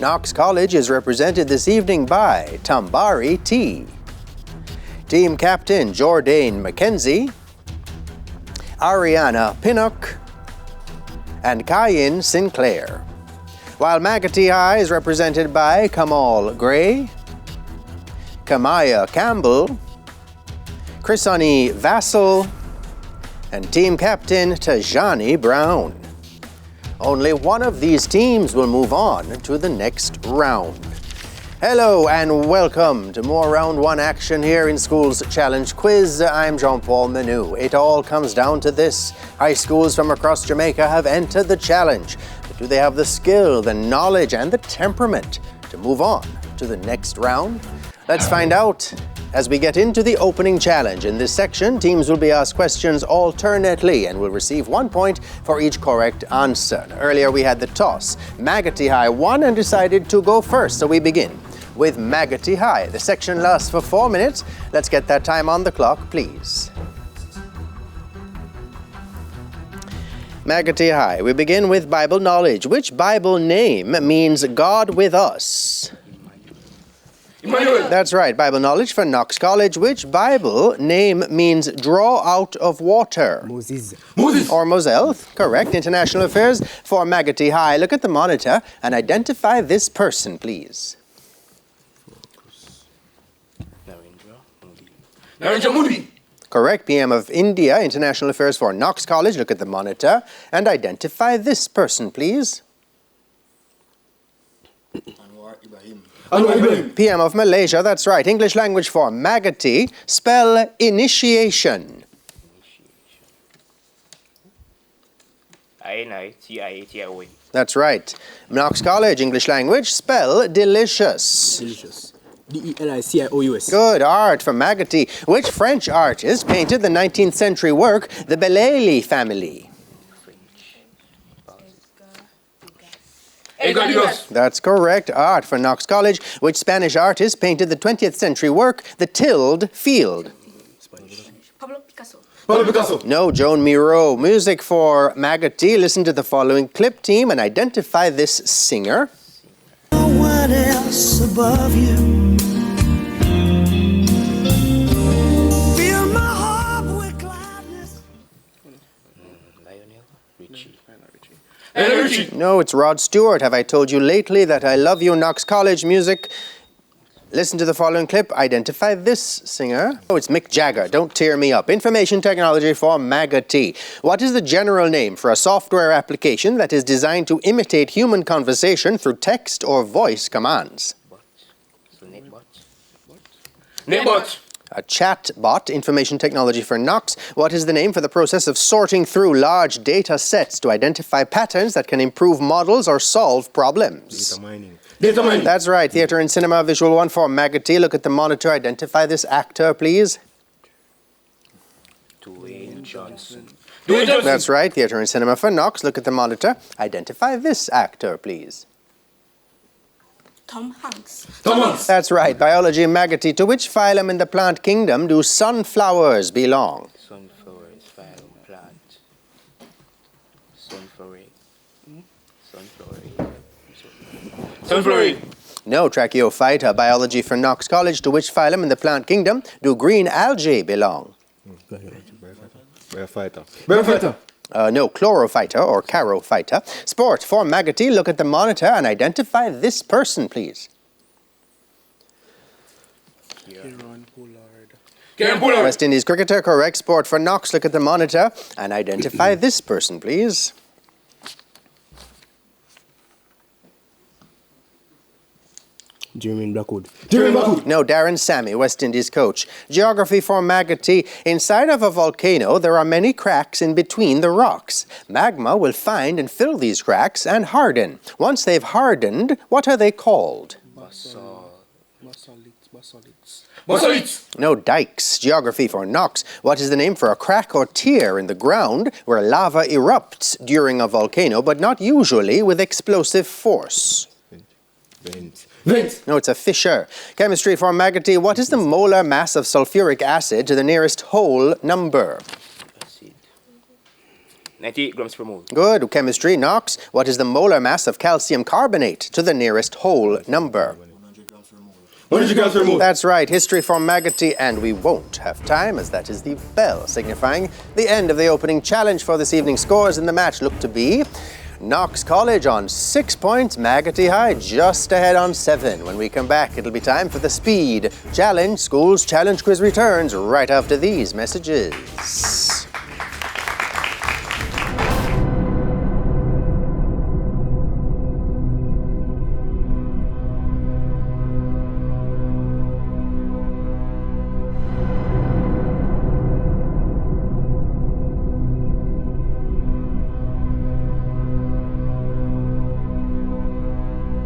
Knox College is represented this evening by Tambari T. Team Captain Jordan McKenzie, Ariana Pinnock, and Kyan Sinclair. While Maggotty High is represented by Kamal Gray, Kamaya Campbell, Chrisani Vassell, and Team Captain Tajani Brown. Only one of these teams will move on to the next round. Hello and welcome to more round one action here in School's Challenge Quiz. I'm Jean-Paul Menu. It all comes down to this. High schools from across Jamaica have entered the challenge. But do they have the skill, the knowledge, and the temperament to move on to the next round? Let's find out as we get into the opening challenge. In this section, teams will be asked questions alternately and will receive 1 point for each correct answer. Earlier we had the toss. Maggotty High won and decided to go first, so we begin with Maggotty High. The section lasts for 4 minutes. Let's get that time on the clock, please. Maggotty High, we begin with Bible knowledge. Which Bible name means God with us? Emmanuel. That's right, Bible knowledge for Knox College. Which Bible name means draw out of water? Moses. Or Moselle, correct. International affairs for Maggotty High. Look at the monitor and identify this person, please. Narendra Modi. Correct, PM of India. International affairs for Knox College. Look at the monitor and identify this person, please. Anwar Ibrahim. PM of Malaysia, that's right. English language for Maggotty. Spell initiation. I-N-I-T-I-A-T-I-O-N. That's right. Knox College, English language. Spell delicious. Delicious. D-E-L-I-C-I-O-U-S. Good. Art for Maggotty. Which French artist painted the 19th century work, The Bellelli Family? That's correct. Art for Knox College. Which Spanish artist painted the 20th century work, The Tilled Field? Pablo Picasso. Pablo Picasso. No, Joan Miro. Music for Maggotty. Listen to the following clip, team, and identify this singer. No one else above you. Fill my heart with gladness. Lionel Richie. No, it's Rod Stewart. Have I told you lately that I love you, Knox College? Music. Listen to the following clip. Identify this singer. Oh, it's Mick Jagger. Don't tear me up. Information technology for Maggotty. What is the general name for a software application that is designed to imitate human conversation through text or voice commands? Netbot. A chatbot, information technology for Knox. What is the name for the process of sorting through large data sets to identify patterns that can improve models or solve problems? Data mining. Data mining. That's right. Theatre and cinema, visual one for Maggotty. Look at the monitor. Identify this actor, please. Dwayne Johnson. Dwayne Johnson. That's right. Theatre and cinema for Knox. Look at the monitor. Identify this actor, please. Tom Hanks. Thomas. That's right. Biology, Maggotty. To which phylum in the plant kingdom do sunflowers belong? Sunflower is phylum plant. Sunflower. Sunflower. No, Tracheophyta. Biology for Knox College. To which phylum in the plant kingdom do green algae belong? Firefighter. Firefighter. No, Chlorophyta or Charophyta. Sport for Maggotty. Look at the monitor and identify this person, please. Kieran Pollard. West Indies cricketer. Correct. Sport for Knox. Look at the monitor and identify this person, please. Jermaine Blackwood. No, Darren Sammy, West Indies coach. Geography for Maggotty. Inside of a volcano, there are many cracks in between the rocks. Magma will find and fill these cracks and harden. Once they've hardened, what are they called? Basalits. No, dikes. Geography for Knox. What is the name for a crack or tear in the ground where lava erupts during a volcano, but not usually with explosive force? Vent. No, it's a fissure. Chemistry for Maggotty. What is the molar mass of sulfuric acid to the nearest whole number? 98 grams per mole. Good. Chemistry, Knox. What is the molar mass of calcium carbonate to the nearest whole number? 100 grams per mole. That's right. History from Maggotty, and we won't have time, as that is the bell signifying the end of the opening challenge for this evening. Scores in the match look to be Knox College on 6 points, Maggotty High just ahead on 7. When we come back, it'll be time for the Speed Challenge. School's Challenge Quiz returns right after these messages.